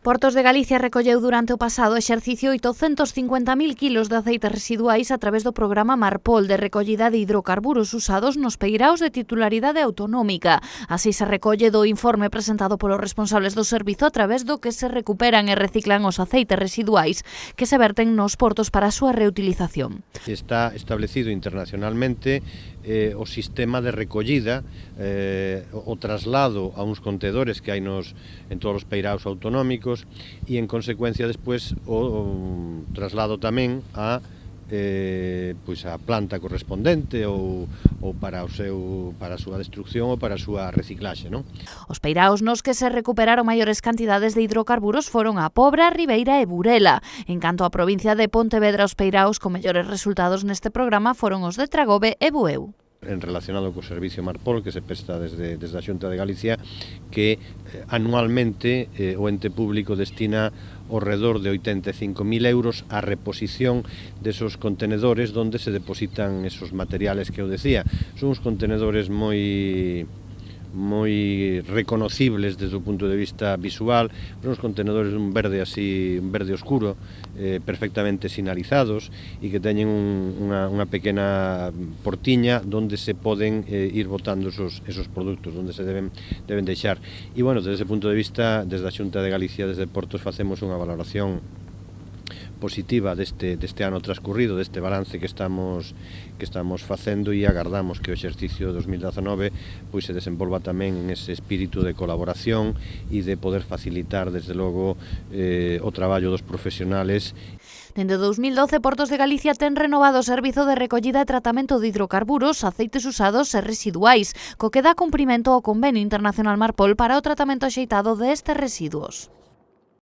Portos de Galicia recolleu durante o pasado exercicio 850.000 kilos de aceites residuais a través do programa Marpol de recollida de hidrocarburos usados nos peiraos de titularidade autonómica. Así se recolle do informe presentado polos responsables do servizo a través do que se recuperan e reciclan os aceites residuais que se verten nos portos para a súa reutilización. Está establecido internacionalmente o sistema de recollida, o traslado a uns contedores que hai en todos os peiraos autonómicos e, en consecuencia, despois o traslado tamén a planta correspondente ou para a súa destrucción ou para a súa reciclaxe, non? Os peiraos nos que se recuperaron maiores cantidades de hidrocarburos foron a Pobra, Ribeira e Burela. En canto á provincia de Pontevedra, os peiraos con mellores resultados neste programa foron os de Tragobe e Bueu. Relacionado co servicio Marpol que se presta desde a Xunta de Galicia, que anualmente o ente público destina ao redor de 85.000 euros á reposición desos contenedores donde se depositan esos materiales que eu decía. Son uns contenedores moi reconocibles desde o punto de vista visual, son uns contenedores un verde oscuro, perfectamente sinalizados e que teñen unha pequena portiña donde se poden ir botando esos produtos, donde se deben deixar. E, bueno, desde ese punto de vista, desde a Xunta de Galicia, desde Portos, facemos unha valoración positiva deste ano transcurrido, deste balance que estamos facendo, e agardamos que o exercicio 2019 se desenvolva tamén en ese espírito de colaboración e de poder facilitar, desde logo, o traballo dos profesionales. Dende 2012, Portos de Galicia ten renovado o servizo de recollida e tratamento de hidrocarburos, aceites usados e residuais, co que dá cumprimento ao Convenio Internacional Marpol para o tratamento axeitado destes residuos.